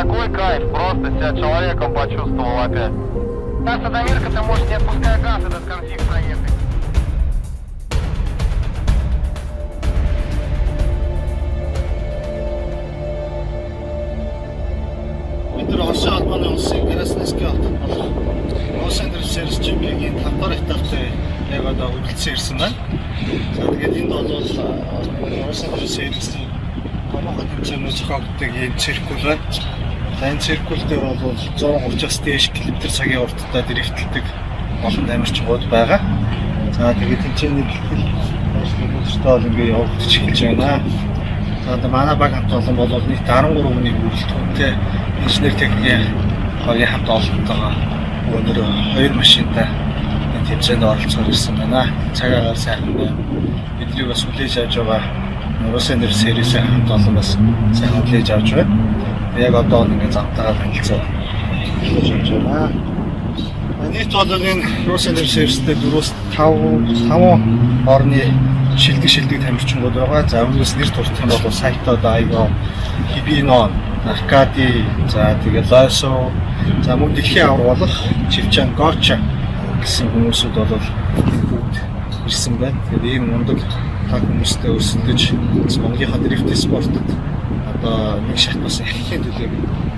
Такой кайф, просто себя человеком почувствовал опять. Кажется, до Мирка ты можешь, не отпуская газ, этот конфликт проехать. Орсын албаны улсын Красноярский хотод болох Лос-Анджелесээр GP-ийн 5 дахь этаптай яг одоо үргэлжлэн ирсэн байна. За тэгээд энд бол Лос-Анджелесээр ирсэн томоохон хэмжээний зохиогддог энэ циркул байна. За энэ циркул дээр бол 130-аас дээш км/цагийн урттай дрифтэлдэг олон дамжчгууд байгаа. За тэгээд тэнцээний бэлтгэл ажлын бол ингээ явагдаж эхэлж байна. За манай баг хамт олон бол нийт 13 хүний бүрэлдэхүүнтэй инженер техникийн багийн хамт олонтойгоо өнөр 2 машинтай энэ тэмцээнд оролцохоор ирсэн байна. Цагаагаар сайхан байна. Бидний бас хүлээж авч байгаа Лос-Анджелес хамт олон бас сайхан хүлээж авч байна. Яг одоо ингээ замтайгаар танилцаа хийж явж байна. Нийт бол энэ Лос-Анджелестэй 4-5 орны шилдэг тамирчингууд байгаа. За өмнөөс нэр туртах юм бол Сайто, Дайго, Хибино, Аркади, за тэгээд Лайсо, за мөн дэлхийн авар болох Чивчан, Гоча гэсэн хүмүүсүүд бол бүгд ирсэн байна. Тэгээд ийм мундаг таг хүмүүстэй өрсөлдөж Монголынхаа дрифт спортод одоо нэг шат бас эхлэхийн төлөө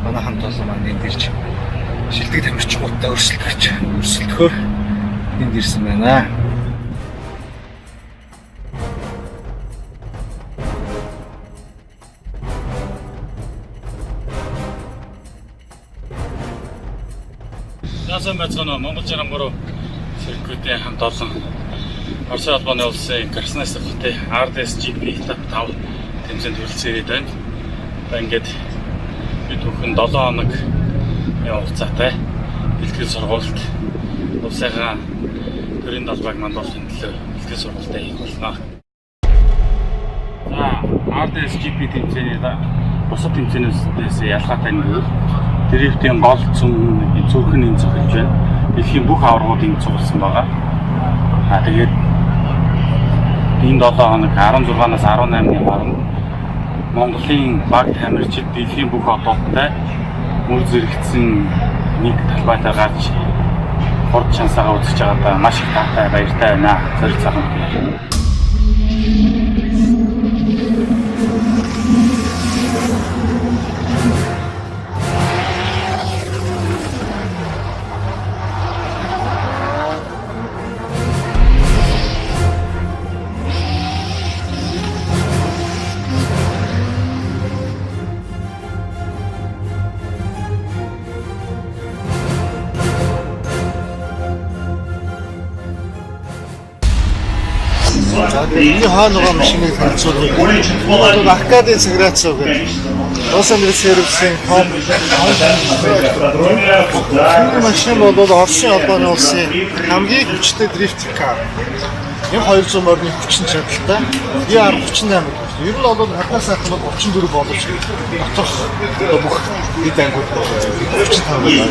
манай хамт олон маань энд ирж шилдэг тамирчгуудтай өрсөлдөхөөр энд ирсэн байна. Сайн байцгаана уу. Монгол 63 циркүүдийн хамт олон Орсын албаны улсын Красноярск хотын RDS GP этап 5 тэмцээнд хүрэлцэн ирээд байна. За ингээд бид бүхэн 7 хоног хугацаатай бэлтгэл сургалт улсынхаа төрийн далбайг мандуулахын төлөө бэлтгэл сургалтаа хийх болно. За RDS GP тэмцээний бусад тэмцээнээс ялгаатай нь юу? Дрифтийн гол зүрхэн энэ цогцолж байна. Дэлхийн бүх аваргууд энэ цугласан байгаа. Тэгээд энэ 7 хоног 16-наас 18-ны хооронд Монголын баг тамирчид дэлхийн бүх хотуудтай мөр зэрэгцсэн нэг талбайтай гарч хурд шансаагаа үзэж байгаадаа маш их таатай баяртай байна. Зориг цахан. Энэ хаана машиныг танилцуулах. Одоо Аркади Саграцов гэдэг Лос-Анджелесийн том машин бол Орсын албаны улсын хамгийн хүчтэй дрифт кар. 200 морины хүчин чадалтай. VR38. Ер нь бол хатнаас сайхан бол 34 боловч дотох бүх хэд ангууд хүчин тавьдаг.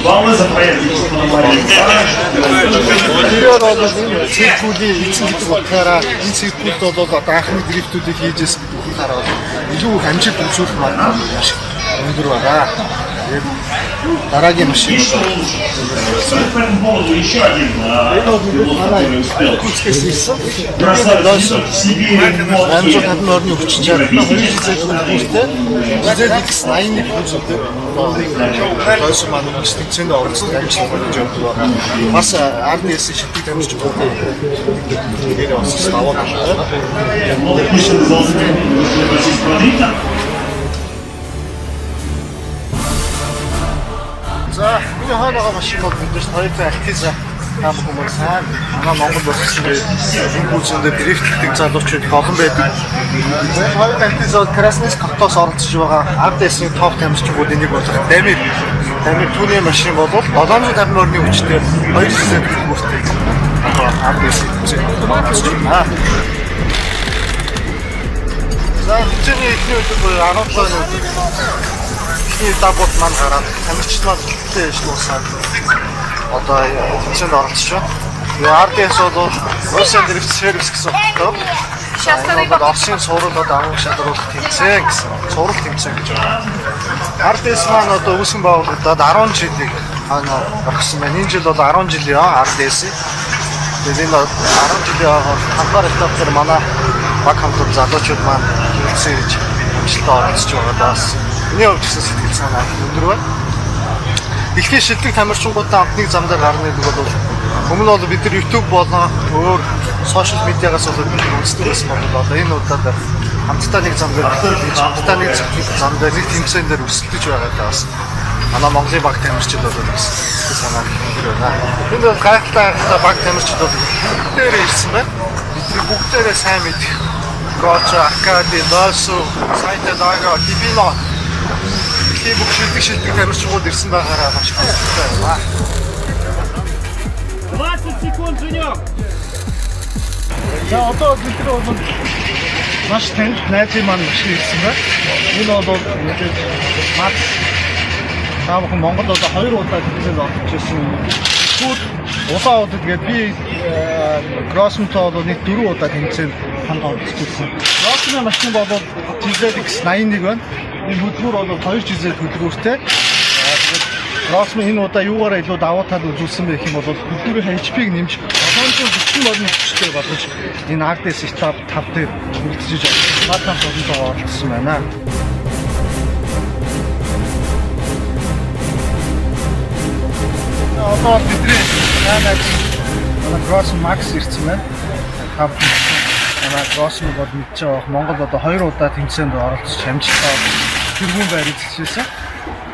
Тэр бол энэ циркулийн эцэг гэдэг утгаараа энэ циркулд бол одоо анхны дрифтүүдийг хийж ирсэн гэдгийг хараад илүү амжилт үзүүлэх маань маш өндөр байгаа. Тэгээд дараагийн машин энэ бол манай курскээс ирсэн. Амжилт орны хүчин чадалтай 2 жилийн хүртэл ZX81 хүчтэй Лойс маань нэг цэнд орсон амжилт болж байгаа. Бас RDS шилдэг тамирч байгаа. Тэгээд бас ставаа байна. За, энэ хаана машин бол бидээс Toyota Altiza таам хүмүүс сайн. Манай Монгол болсон энэ бүцэндээ дрифтэлдэг залуучууд их олон байдаг. Toyota Altiza Красноярск хотоос оролцож байгаа RDS-ийн топ тамирчдын нэг болох Дамир түүний машин бол 750 орны хүчтэй 2 жилийн хүртэл RDS-ийн оролцож байна. За, хичээний эхний үед бүр 17 дабот маань гараад тамирчид хэлтэй ижлуусаад одоо тэмцээнд оролцож байна. RDS бол Лос-Анджелес сервис гэсэн хөтөлбөр одоо Оросын цувралд авах шалралт тэмцээн гэсэн цуврал тэмцээн гэж байна. RDS маань одоо үүсгэн байгуулагдаад 10 жилийг орхисон байна. Энэ жил бол 10 жилийн RDS. Тэгээд энэ 10 жилийн хамгаар этапээр манай баг хамтууд залуучууд маань хэлцээж амжилттай оролцож байгаа бас. Миний хувьд ч сэтгэл санаа өндөр байна. Дэлхийн шилдэг тамирчингуудаа амтны зам дээр гарна гэдэг бол өмнө бол бид нар YouTube болон өөр сошиал медиагаас болоод бид үздэг байсан бол одоо энэ удаад хамтдаа нэг зам дээр хэлж хамтдаа нэг зам дээр нэг тэмцээн дээр өрсөлдөж байгаа бас манай Монголын баг тамирчид бол бас санаа өндөр байна. Энэ бол гайхалтай баг тамирчид бол бүгдээрээ ирсэн байна. Бидний бүгдээрээ сайн мэдэх Гочо, Акади, Досу, Сайтадага, Кибило тийм бүх шилдэг тамирчид ирсэн байгаараа маш баяртай байна. 20 секунд Женёк. За одоо бид нар бол маш тань найзын маань маш ирсэн байна. Энэ бол мэдээж Макс таамхан Монгол одоо 2 удаа тэмцээнд орж ирсэн. Сүүл улаан удад гээд би Гроссмонтой бол нэг 4 удаа тэмцээнд хамт орж ирсэн. Гроссмон машин бол GZX81 байна. Энэ хөдөлгүүр бол 2 GZ хөдөлгүүртэй. Гроссмон энэ удаа юугаараа илүү давуу тал үзүүлсэн бэ гэх юм бол хөдөлгүүрийн HP-г нэмж 740 модны хүчтэй болгож энэ RDS этап 5 дээр үлдсэж байгаа болонтойгоо оролцсон байна. Одоо бидний манай Гроссмон Макс ирсэн байна. Манай Гроссмон бол мэдж байгаа Монгол одоо 2 удаа тэмцээнд оролцож амжилттай тэргүүн байр эзэлжсэн.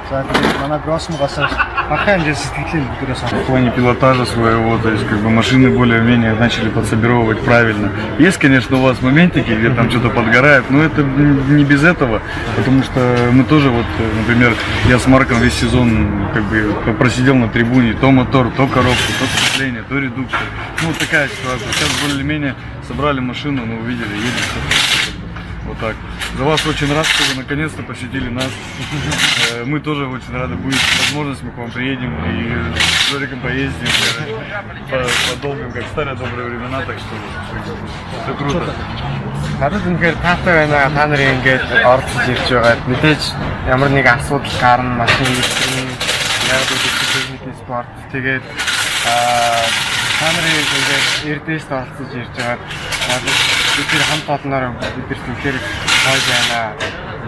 За тэгээд манай Гроссмонгоос ахаан хэмжээ сэтгэлийн бүдгээрээс В плане пилотажа своего, то есть как бы машины более-менее начали подсобировать правильно. Есть, конечно, у вас моментики, где там что-то подгорает, но это не без этого, потому что мы тоже вот, например, я с Марком весь сезон как бы просидел на трибуне, то мотор, то коробку, то сцепление, то редуктор. Ну вот такая ситуация. Сейчас более-менее собрали машину, ну увидели, едет все. Вот так. За вас очень рад, что вы наконец-то посетили нас. Мы тоже очень рады. Будет возможность, мы к вам приедем и с Жориком поездим подолгам, как в старые добрые времена, так что все круто. Надад үнэхээр таатай байна. Та нарын ингээд оролцож ирж байгаад мэдээж ямар нэг асуудал гарна, машин электрийн яг үгүй спорт. Тэгээд та нарын ингээд RDS-т оролцож ирж байгаад бид хамт олноор бид тэгэхээр хойж байна.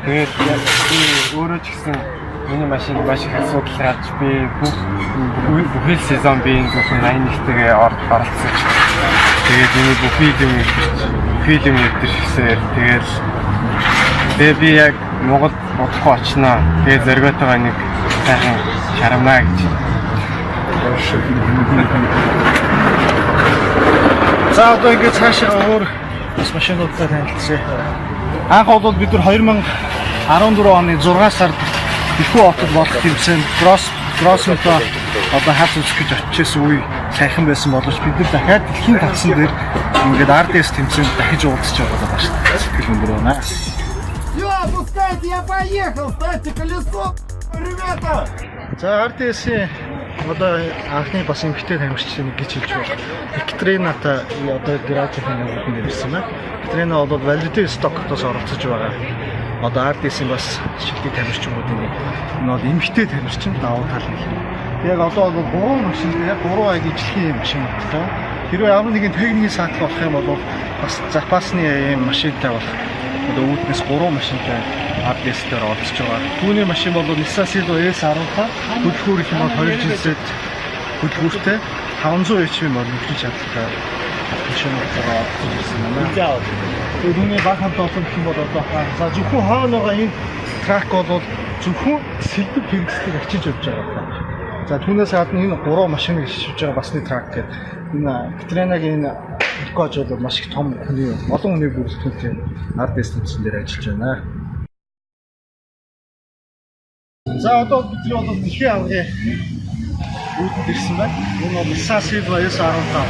Тэгээд би өөрөө ч гэсэн миний машин маш их асуудал гарч би бүхэл сезон би энэ бүхэн 81-тэйгээ оролцож. Тэгээд миний бүхий юм нэвтрсэн. Тэгээд би яг Монгол бодохгүй очноо. Тэгээд зоригоотойгоо нэг сайхан шарамнаа гэж. За одоо ингээд цаашаа өөр бас машинуудтай танилцъя. Анх бол бид нар 2014 оны 6 сард Ихүү хотод болох тэмцээнд Гроссмонтой одоо хавц үзэх гэж очижсэн үе сайхан байсан боловч бид нар дахиад дэлхийн тавцсан дээр ингээд RDS тэмцээнд дахиж уулзч байгаа байна шүү дээ. Сэтгэл өндөр байна. Всё, пускайте, я поехал, ставьте колесо, ребята! За RDS-ийн одоо анхны бас эмхтэй тамирчид нэг гэж хэлж байна. Екатеринатай одоо гаражийн явуулсан ирсэн байна. Екатерина бол Validate Stock-оос оролцож байгаа. Одоо RDS-ийн бас шилдэг тамирчнуудын нэг энэ бол эмхтэй тамирчин давуу тал нэг. Яг одоо бол 3 машин яг 3 аяг ижлэхийн машин байна. Хэрвээ ямар нэгэн техникийн саатлах болох юм бол бас запасны юм машинтай болох. Одоо үүднээс 3 машинтай RDS дээр оролцож байгаа. Түүний машин бол Nissan Silvia S10-та хөдөлгүүр их юм бол 2 жилсэд хөдөлгүүртэй 500 HP мод нөхөж чадлагтай машинуудаар оролцож ирсэн байна. Тэгээд түүний баг хамт олон гэх юм бол одоо за зөвхөн хооноогоо энэ трак бол зөвхөн сэлбэг хэрэгсдэг ачиж явж байгаа. За түүнээс гадна энэ 3 машиныг шивж байгаа басны трак гэдэг энэ Катринагийн энэ Гож бол маш их том хүний олон хүний бүрэлдэхүүнтэй RDS тэмцээн дээр ажиллаж байна. За одоо бид бол дэлхийн аврагын үүдэнд ирсэн байна. Энэ бол Nissan Silvia S10-та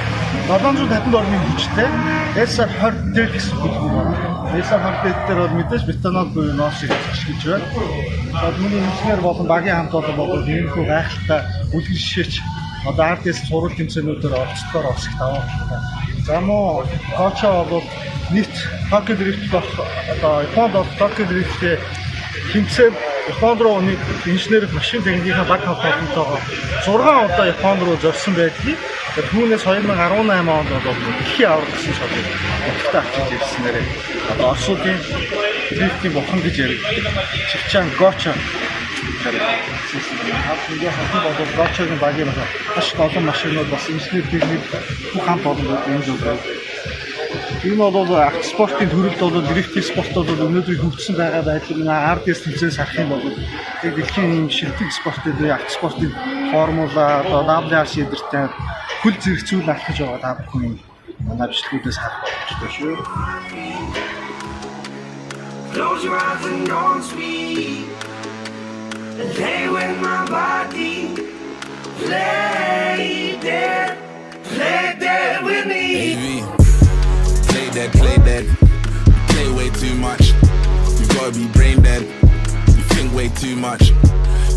750 орны хүчтэй S20 дээр гэсэн хөдөлгөөн байна. S20 дээр бол мэдээж метанол буюу ноос гэж байна. Одоо миний инженер болон багийн хамт бол иймэрхүү гайхалтай үлгэр жишээч одоо RDS сурвалж тэмцээнүүдээр оролцдоор бас их даваа талтай. За мөн Гочо бол нийт Токио дрифт болох одоо Японд бол Токио дрифтээ хэмцээд Японд руу нэг инженер машин техникийн баг хамтлагтайгаа 6 удаа Японд руу зорьсон байдгийг. Түүнээс 2018 онд бол дэлхийн аварга гэсэн шалгыг баттай авчиж ирсэн нэрээ. Одоо Оросуудын дрифтийн бухан гэж яригддаг. Чивчан Гоча Хамгийн хатан бол Гочагийн багийн маш их олон машинууд бас инженер техник бүх хамт олонд энэ зүйл байна. Энэ бол автоспортын төрөлд бол дрифтинг спортод бол өнөөдөр хөгжсөн байгаа байдлыг RDS тэмцээс харах юм бол дэлхийн юм шилдэг спортын автоспортын формула одоо WRC эдэртэй хөл зэрэг зүйл авах гэж байгаа та бүхэн манай бичлэгүүдээс харах боломжтой шүү. Close your eyes and don't speak. Lay with my body. Play dead with me. Baby, play dead. You play way too much. You gotta be brain dead. You think way too much.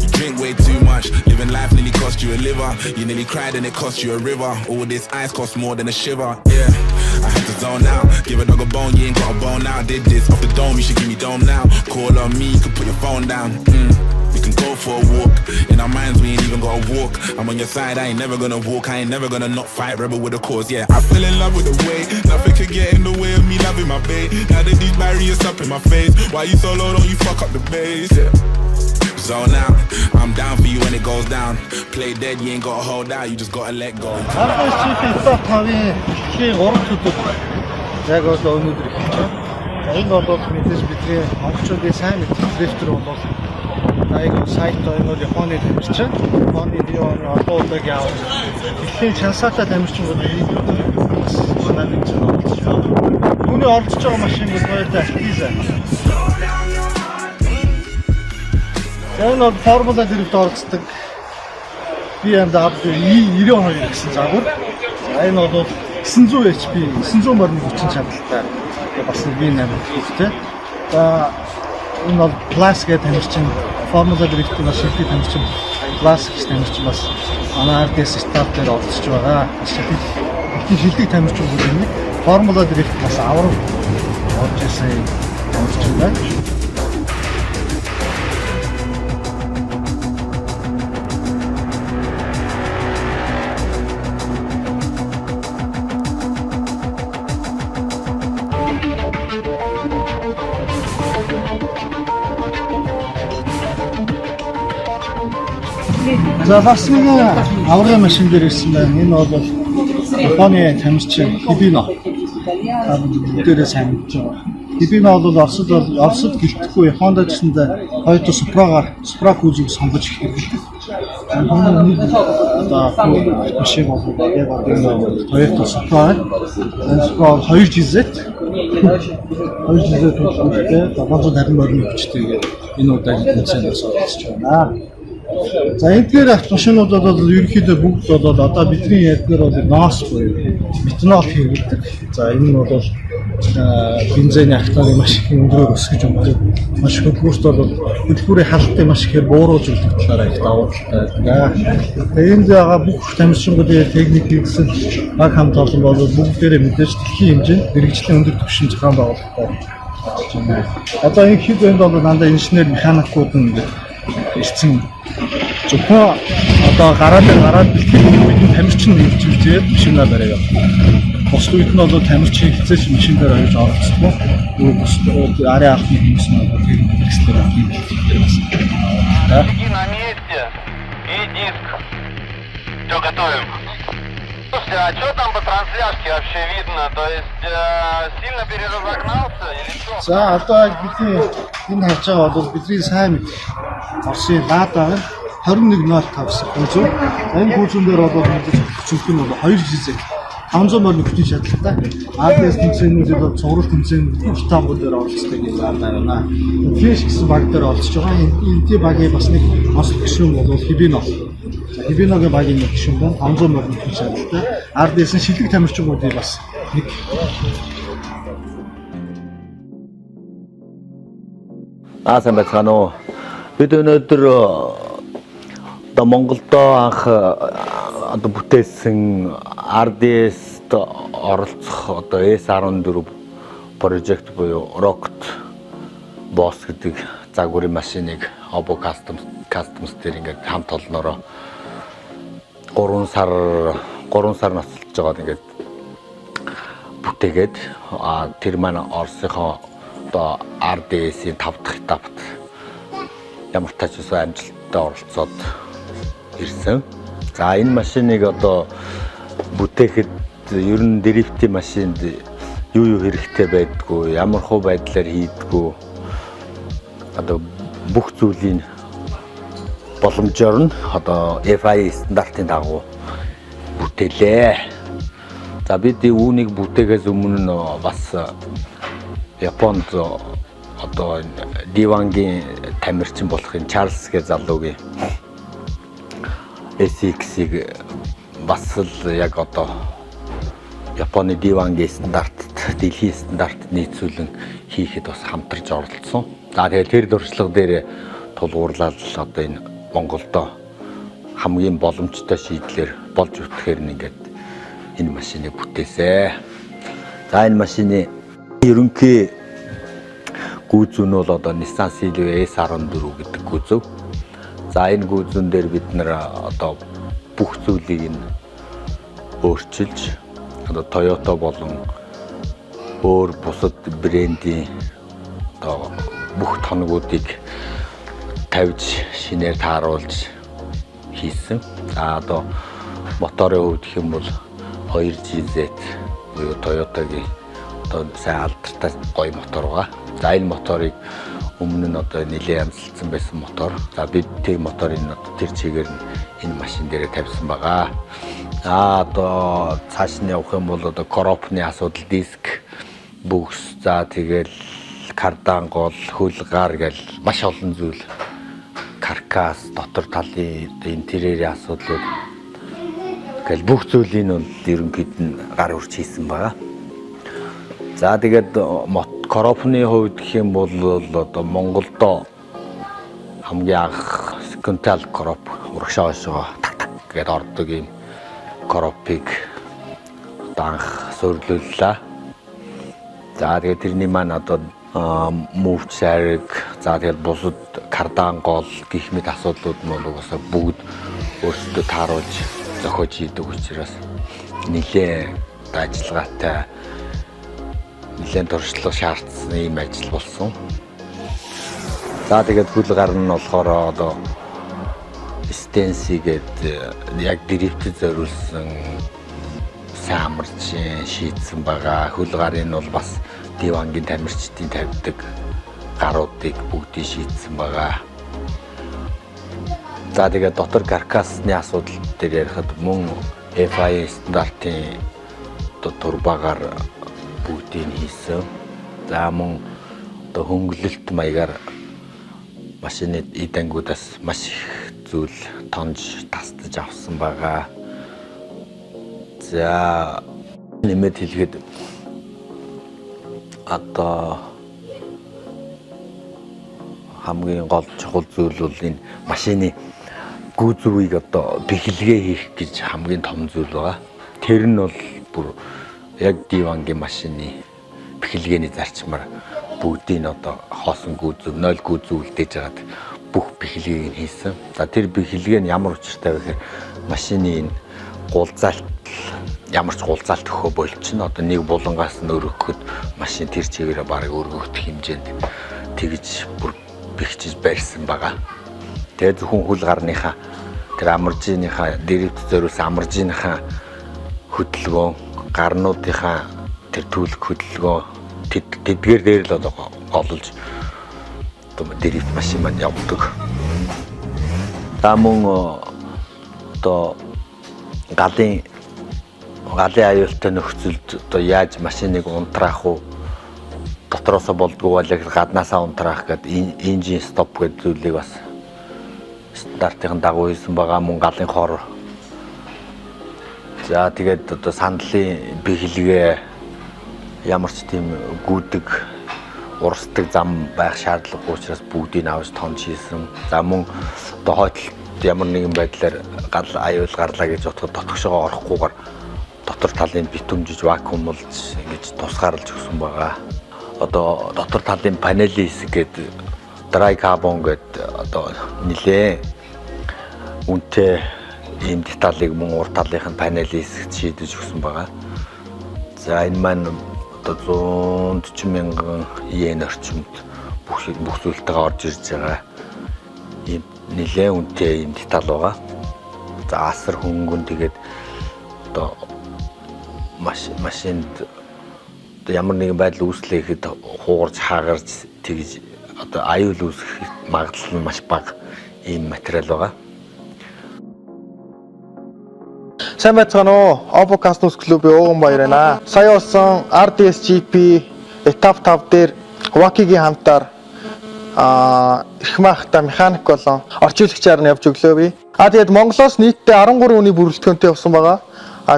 You drink way too much. Living life nearly cost you a liver. You nearly cried and it cost you a river. All this ice costs more than a shiver. Yeah, I had to zone out. Give a dog a bone, you ain't got a bone now. Did this off the dome, you should give me dome now. Call on me, you can put your phone down. We can go for a walk. In our minds, we ain't even gotta walk. I'm on your side, I ain't never gonna walk. I ain't never gonna not fight, rebel with a cause. Yeah, I fell in love with the way. Nothing could get in the way of me loving my babe. Now that these barriers up in my face. Why you so low, don't you fuck up the bass? Yeah. Zone out, I'm down for you when it goes down. Play dead, you ain't gotta hold out, you just gotta let go. Хамгийн 3 төдөд яг бол өнөөдөр эхэлж байна. Энэ бол мэдээж бидний монголчуудын сайн мэддэг дрифтер бол айгуу сайт энэ бол Японы тамирчин. Японы бионы олон удаагийн аваад дэлхийн чансаатай тамирчингууд манай нэг зүйл болж байна. Түүний оролцож байгаа машин бол хоёртой Альтиза. Энэ бол формула дрифт оролцдог BMW E92 гэсэн загвар. Энэ бол 900 HP, 900 морин хүчин чадалтай бас нэг V8 хэрэгтэй. Энэ бол Plus гэх тамирчин формула дрифтийн маш их тамирчин Plus гэх тамирчин бас манай RDS стат дээр оролцож байгаа. Шилдэг тамирчин бүлэний формула дрифт бас авраг орж ирсэн тамирчин байна. За бас нэг аврагын машин дээр ирсэн байна. Энэ бол Японы тамирчин Hibino. Бүгдээрээ сайн мэдж байгаа. Hibino бол Оросд гэлтэхгүй Японд гэсэндээ хоёрт Supra кузыг сонгож ирсэн. Одоо машин бол яг энэ Toyota Supra. Энэ Supra 2 GZ. 2 GZ төлөвтэй 750 морины хүчтэй энэ удаагийн тэмцээнээс оролцож байна. За эдгээр автомашинууд бол ерөнхийдөө бүгд бол одоо бидний ярьдгаар бол NOS буюу метанол хэрэглэдэг. За энэ нь бол бензиний автомобиль маш их өндөрөөр өсгөж өгдөг. Маш хөлбөрт бол хөдөлгүүрийн халтыг маш ихээр бууруулж өгдөг талаараа их давуу талтай. Тэгээд энд байгаа бүх тамирчинуудын техник хэрэгсэл баг хамт олон бол бүгдээрээ мэдээж дэлхийн хэмжээнд мэрэгжлийн өндөр түвшин зохион байгуулалттай байна. Одоо энэ хэд энд бол дандаа инженер механикууд нь ирсэн. Зөвхөн одоо гараад бидний тамирчин нэгжүүлээд машинаа бариад байна. Бос үед нь бол тамирчин хилцээч машин дээр оёж оролцсон. Бус арай ахны хүмүүс нь одоо тэр экстер ахны байсан. Да. На месте и диск. Все готовим. Слушайте, а что там по трансляшке вообще видно? То есть сильно переразогнался или что? За одоо бидний энэ харж байгаа бол бидний сайн мэд Оросын Lada 21.05 секунд. Энэ хүчин дээр бол зөвхөн нь бол 2 GZ 500 морины хүчин чадалтай. RDS тэмцээнүүд бол цуврал тэмцээн Стамбул дээр оролцдог юм байна. Фиш гэсэн баг дээр оролцож байгаа. Энд багийн бас нэг онцлог гишүүн бол Hibino. Hibino-гийн багийн нэг гишүүн байна. 500 морины хүчин чадалтай. RDS-ийн шилдэг тамирчнуудыг бас нэг сайн байцгаана уу. Бид өнөөдөр одоо Монголдо анх одоо бүтээсэн RDS-т оролцох одоо S14 project буюу Rocket Boss гэдэг загварын машиныг Obo Customs дээр ингээд хамт олноороо 3 сар насалж байгаа ингээд бүтээгээд тэр маань Оросынхоо одоо RDS-ийн 5 дахь этапт ямар ч тач амжилттай оролцоод ирсэн. За энэ машиныг одоо бүтээхэд ер нь дрифтийн машинд юу хэрэгтэй байдгүй, ямар хөө байдлаар хийдгүү одоо бүх зүйлийн боломжоор нь одоо FIA стандартын дагуу бүтээлээ. За бид үүнийг бүтээгээс өмнө бас Японд одоо D1-гийн тамирчин болохын Чарльз гэх залуугийн SX-ийг бас л яг одоо Японы D1-гийн стандартт, дэлхийн стандартт нийцүүлэн хийхэд бас хамтарч оролцсон. За тэгээд тэр дуршлага дээр тулгуурлаад одоо энэ Монголдо хамгийн боломжтой шийдлэр болж үтгэхээр ингээд энэ машиныг бүтээсэ. За энэ машины ерөнхий гүйцэн нь бол одоо Nissan Silvia S14 гэдэг гүйцэв. За энэ гүйцэн дээр бид нэр одоо бүх зүйлийг нь өөрчилж одоо Toyota болон өөр бусад брендийн одоо бүх тоногуудыг тавьж шинээр тааруулж хийсэн. За одоо моторын хувьд гэх юм бол 2GZ буюу Toyota-гийн одоо сайн алдартай гоё мотор байгаа. За энэ моторыг өмнө нь одоо нэлээд амжилтсан байсан мотор. За бид тэр моторыг одоо тэр чигээр нь энэ машин дээр тавьсан байгаа. Одоо цааш нь явах юм бол одоо коропны асуудал, диск, бүгс, за тэгэл кардан гол, хөл гар гэл маш олон зүйл, каркас, дотор талын интерьерийн асуудлууд гэл бүх зүйлийг нь ерөнхийд нь гар урч хийсэн байгаа. За тэгээд коропны хувьд гэх юм бол одоо Монголдо хамгийн анх секундал короп урагшаашгаа так гэдээ ордог юм коропыг анх суйрлууллаа. За тэгээд тэрний маань одоо мөвч сариг, за тэгээд бусад кардан гол гэх мэт асуудлууд нь бол угаасаа бүгд өөрсдөө тааруулж зохиож хийдэг учраас нэлээд ажиллагаатай, нэлээд туршлага шаардсан юм ажил болсон. За тэгээд хөл гар нь болохоор одоо Stensi гэдэг яг дрифтэд зориулсан самарч шийдсэн байгаа. Хөл гарын нь бол бас D1-гийн тамирчдын тавьдаг гаруудыг бүгдийг шийдсэн байгаа. За тэгээд дотор каркасны асуудал дээр ярихад мөн FIA стандартын турбагаар бүгдийг хийсэн. За мөн одоо хөнгөлөлт маягаар машины идангуудаас маш их зүйл тонж тасдаж авсан байгаа. За нэмээд хэлэхэд одоо хамгийн гол чухал зүйл бол энэ машины гүйцэвийг одоо бэхлэгээ хийх гэж хамгийн том зүйл байгаа. Тэр нь бол бүр яг D1-гийн машины бэхлэгээний зарчмаар бүгдийг одоо хоосон гүйцэв, 0 гүйцэв үлдээж хагаад бүх бэхлэгийг хийсэн. За тэр бэхлэгээ нь ямар учиртай вэ гэхээр машины энэ гулзаалт ямар ч гулзаалт өгөхөө болчихно. Одоо нэг булангаас нь өргөхөд машин тэр чигээрээ барыг өргөх хэмжээнд тэгж бүр бэхжиж барьсан байгаа. Тэгээ зөвхөн хөл гарныхаа тэр амаржийнхаа дрифт зориулсан амаржийнхаа хөдөлгөөн, гарнуудынхаа тэр түлх хөдөлгөөн тэдгээр дээр л одоо голж дрифт машин маань явдаг. За мөн одоо галын аюултай нөхцөлд одоо яаж машиныг унтраах уу, дотроосоо болдгоо бол яг гаднаасаа унтраах гэдэг engine stop гэдэг зүйлийг бас стандартын дагуу хийсэн байгаа. Мөн галын хор. За тэгээд одоо сандлын бэхлэгээ ямар ч тийм гүдэг урсдаг зам байх шаардлагагүй учраас бүгдийг авч тонж хийсэн. За мөн одоо хойдолд ямар нэгэн байдлаар гал аюул гарлаа гэж бодоход дотгошоо орохгүйгээр дотор талын битүүмжиж вакуумлж ингэж тусгаарлаж өгсөн байгаа. одоо дотор талын панели хэсэг гэдэг dry carbon гэдэг одоо нэлээ үнэтэй ийм деталийг мөн урт талынх нь панели хэсэгт шийдэж өгсөн байгаа. За энэ маань одоо 140 мянган йен орчимд бүх зүйлтэйгээ орж ирж байгаа. Ийм нэлээ үнэтэй ийм деталь байгаа. За асар хөнгөн тэгээд одоо машинд ямар нэгэн байдал үүслэхэд хуугарч хаагарч тэгж одоо аюул үүсэх магадлал нь маш бага ийм материал байгаа. Сайн байцгаана уу? Opocastnus клубын Ууган баяр байна. Сая болсон RDSGP этап 5 дээр Wacky-гийн хамтаар их маахта механик болон орчуулагчаар нь явж өглөө би. Тэгээд Монголоос нийтдээ 13 хүний бүрэлдэхүүнтэй явсан байгаа.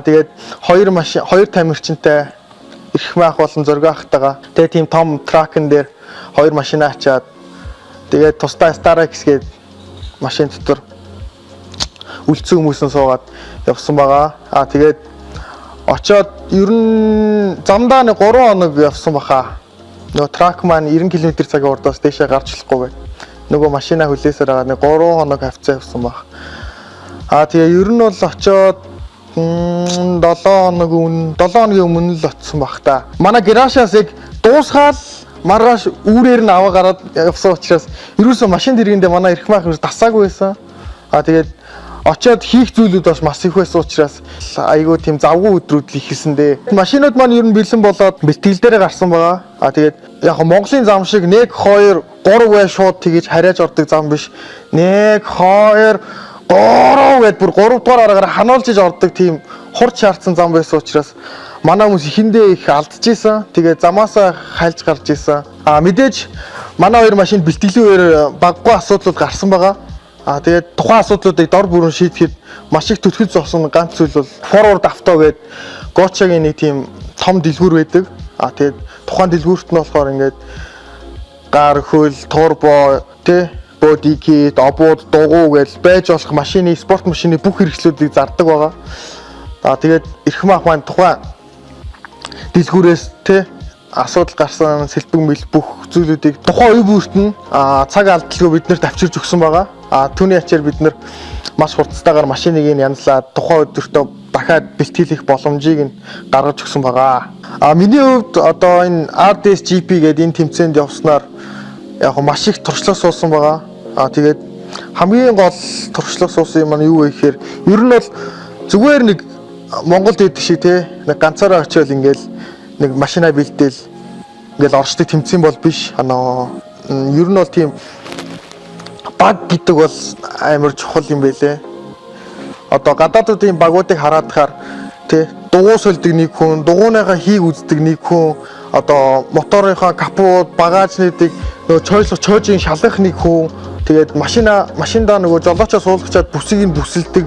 Тэгээд 2 тамирчинтай их маах болон зөргөөхтэйгаа тэгээд тийм том тракэн дээр 2 машина ачаад тэгээд тусдаа Starex гээд машин дотор үлдсэн хүмүүсэн суугаад явсан байгаа. Тэгээд очоод ер нь замдаа нэг 3 хоног явсан баха. Нөгөө трак маань 90 км/цагийн урдаас дээшээ гарч болохгүй. Нөгөө машина хүлээсээр байгаа нэг 3 хоног хавцаа явсан баг. Тэгээ ер нь бол очоод 7 хоногийн өмнө л очсон баг та. Манай гаражаас яг дуусгаал маргааш үүрээр нь аваа гараад явсан учраас ерөөсөө машин дэргэндээ манай ирэх маах дасаагүй байсан. Тэгээд очоод хийх зүйлүүд бас маш их байсан учраас айгүй тийм завгүй өдрүүд л ихэлсэн дээ. Машинууд маань ер нь бэлэн болоод бэлтгэл дээрээ гарсан байгаа. Тэгээд яг Монголын зам шиг 1 2 3 гээ шууд тэгэж харьяаж ордог зам биш. 1 2 3 гэд бүр 3 дугаар аргаар хануулж иж ордог тийм хурц шаардсан зам байсан учраас манай хүмүүс ихэндээ их алдчихсан. Тэгээд замаасаа хальж гарч исэн. Мэдээж манай 2 машин бэлтгэлийн үеэр баггүй асуудлууд гарсан байгаа. Тэгээд тухайн асуудлуудыг дор бүрэн шийдэхэд маш их төрхөд зогсон ганц зүйл бол forward авто гэдэг Gotcha-гийн нэг тийм том дэлгүүр байдаг. Тэгээд тухайн дэлгүүрт нь болохоор ингээд гар хөл, турбо, body kit, обууд, дугуй гэж байж болох машины, спорт машины бүх хэрэгслүүдийг зардаг байгаа. Тэгээд эрх маах маань тухайн дэлгүүрээс асуудал гарсан сэлбэг мэл бүх зүйлүүдийг тухайн үе бүрт нь цаг алдалгүй биднэрт авчирж өгсөн байгаа. Түүний ачаар бид нар маш хурцтайгаар машиныг янзлаад тухайн өдөртөө дахиад бэлтгэх боломжийг нь гаргаж өгсөн байгаа. Миний хувьд одоо энэ RDSGP гэдэг энэ тэмцээнд явснаар яг маш их туршлага суусан байгаа. Тэгээд хамгийн гол туршлага суусан юм нь юу вэ гэхээр ер нь бол зүгээр нэг Монголд идэх шиг нэг ганцаараа очиод ингээл нэг машина бэлдээл ингээл орчдөг тэмцээн бол биш. Ер нь бол тийм баг гэдэг бол амар чухал юм байлээ. Одоо гадаадуудын багуудыг хараад тахаар дугуй сольдог нэг хүн, дугуйныхаа хийг үздэг нэг хүн, одоо моторынхаа капот, багажнуудыг нөгөө чойжийн шалгах нэг хүн, тэгээд машиндаа нөгөө жолоочоо суулгачаад бүсийг нь бүсэлдэг,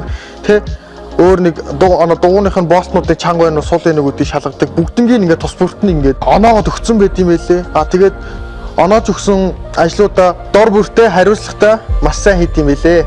өөр нэг дугуйных нь болтнуудыг чанга байна уу, суулын нөгөөдийг шалгадаг. Бүгднгийн ингээд тус бүрт нь ингээд оноогод өгсөн байт юм байлээ. Тэгээд оноож өгсөн ажлуудаа дор бүртээ хариуцлагатай маш сайн хийд юм байлээ.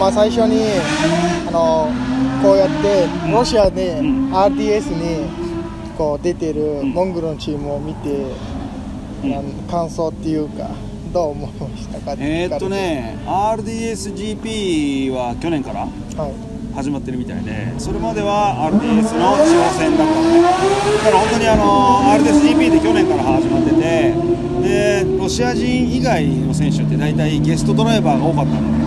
まあ最初にこうやってロシアで RDS にこう出てるモンゴルのチームを見て、感想っていうかどう思いましたか？RDSGP は去年からはい始まってるみたいで、それまでは RDS の地方戦だったのね。だから本当にRDSGP で去年から始まってて、でロシア人以外の選手って大体ゲストドライバーが多かったのね。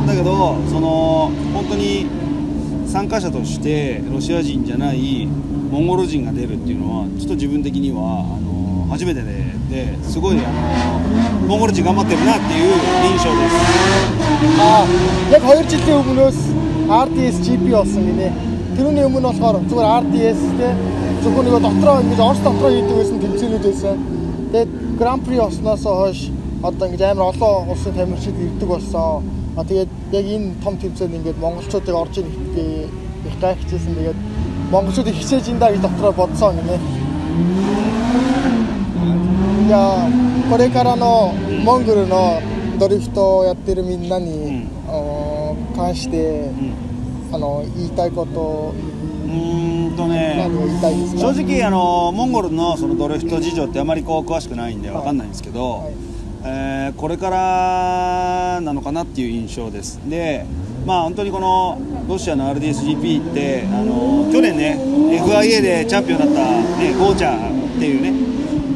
だけど本当に参加者としてロシア人じゃないモンゴル人が出るっていうのはちょっと自分的には初めてですごいモンゴル人頑張ってるなっていう印象です。Яг 2 жилийн өмнөөс RDSGP болсон гинэ. Тэрүүний өмнө болохоор зүгээр RDS те зөвхөн нэг дотроо ингэж Орос дотроо хийдэг байсан тэмцээнүүд байсан. Тэгээд Grand Prix болсноос хойш одоо ингэж амар олон улсын тамирчид ирдэг болсон. Тэгээд яг энэ том тэмцээнд ингэж монголчуудыг орж их гайхажсэн. Тэгээд монголчууд их хичээж ин да гэж дотроо бодсон гинэ. いやこれからのモンゴルのドリフトをやってるみんなに関して言いたいこと何を言いたいですか？正直モンゴルのそのドリフト事情ってあまりこう詳しくないんでわかんないんですけど、これからなのかなっていう印象です。でまあ本当にこのロシアの RDSGP って去年ね FIA でチャンピオンだったねゴーチャーっていうね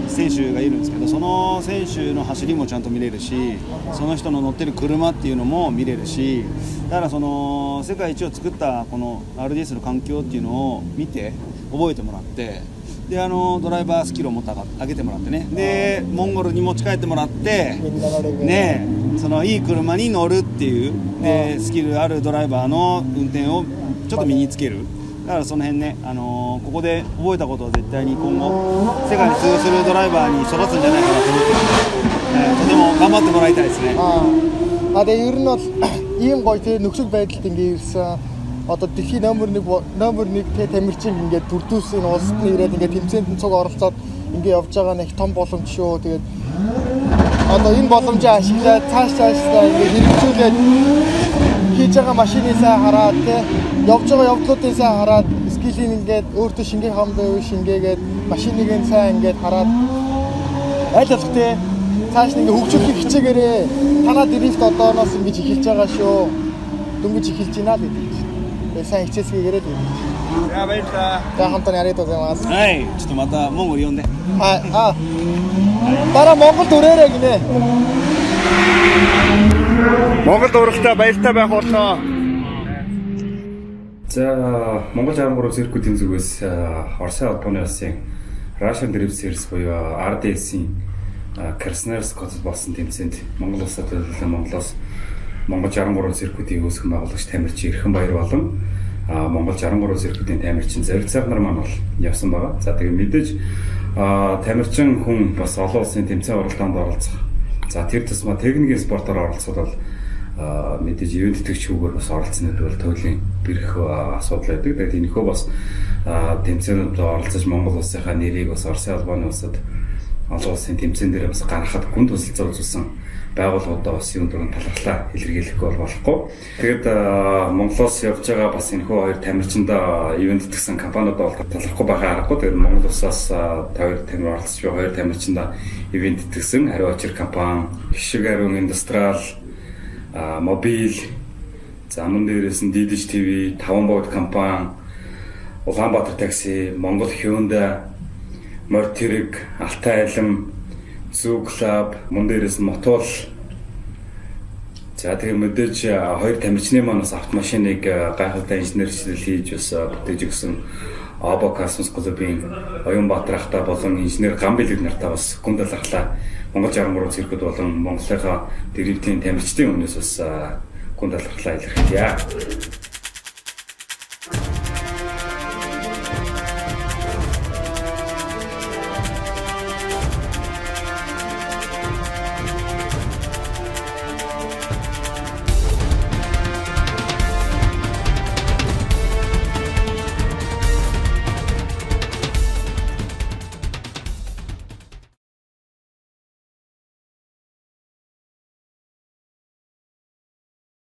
選手がいるんですけど、その選手の走りもちゃんと見れるし、その人の乗ってる車っていうのも見れるし、だからその世界一を作ったこの RDS の環境っていうのを見て覚えてもらって、でドライバースキルをもっと上げてもらってね、でモンゴルに持ち帰ってもらってね、そのいい車に乗るっていうでスキルあるドライバーの運転をちょっと身につける。だからその辺ね、ここで覚えたことを絶対に今後世界に通用するドライバーに育つんじゃないかなと思って、とても頑張ってもらいたいですね。Тэгээ ер нь бол ийм гоё те нөхцөл байдалд ингээ ирсэн. Одоо дэлхийн номер 1 те тамирчин ингээ дүрдүүс энэ улсад нь ирээд ингээ тэмцээнд цуг оролцоод ингээ явж байгаа нэг том боломж шүү. Тэгээд одоо энэ боломжийг ашиглаад цаашдаа ингээ хэрэгжүүлээд хийж байгаа машинисаа хараад те явж байгаа явдлуудыасаа хараад скилийг ингээд өөртөө шингээ хамдаа шингээгээд машиныг нь сайн ингээд хараад аль болох те цааш нэг хөгжүүлэх хичээгээрээ танаа дрифт одооноос ингэж эхэлж байгаа шүү. Дөнгөж эхэлж байна л гэдэг. Тэгээ сайн хичээсгээрээ гэдэг. Я баярлалаа. За хамтаа яриад байгаа юм. Ай, ч юм одоо Монгол юм дээ. Дараа Монгол өрөөрэй гинэ. Монгол урагтай баяртай байх болоо. За Монгол 63 циркүүдийн зүгээс Оросын албаны улсын Russian Drift Series буюу RDS-ийн Krasnoярск болсон тэмцээнд Монгол улсад Монголоос Монгол 63 циркүүдийн үүсгэн байгуулагч тамирчин Эрхэн Баяр болон Монгол 63 циркүүдийн тамирчин Зориг Цагнар маань бол явсан байгаа. За тэгээ мэдээж тамирчин хүн бас олон улсын тэмцээн оролдоонд оролцох. За тэр тусмаа техникийн спортоор оролцоод бол мэдээж ивент тэтгэгчүүгээр бас оролцсонд бол төлөлийн бэрх асуудал байдаг. Тэгээд энэхүү бас тэмцээнүүдэд оролцож Монгол улсынхаа нэрийг бас Оросын албаны улсад олон улсын тэмцээн дээр бас гаргахад гүн тусалцаа үзүүлсэн байгууллагуудаа бас юм дуран талархлаа илэрхийлэхгүй болохгүй. Тэгээд Монголоос явж байгаа бас энэхүү хоёр тамирчиндаа ивент тэтгэсэн компаниудаа бол талархахгүй байхаа аргагүй. Тэгээд Монгол улсаас хоёр тамир оролцож байгаа хоёр тамирчиндаа ивент тэтгэсэн Хариу Очир компани, Хишиг Ариун Индустриал, Мобил, за мөн дээрээс нь Дидж ТV, Таван бод компани, Улаанбаатар такси, Монгол Hyundai, Мортирэг, Алтай айлам, Zoo Club, мөн дээрээс нь Мотол. За тэгээ мэдээж хоёр тамирчны маань бас автомашиныг гайхалтай инженерчлэл хийж бас бүтээж өгсөн Або Космос клубын Оюнбаатар ахтай болон инженер Гамбилэг нартаа бас гүн талархлаа. Монгол 63 циркүүд болон Монголынхаа дрифтийн тамирчдын өмнөөс бас гүн талархлаа илэрхийлье.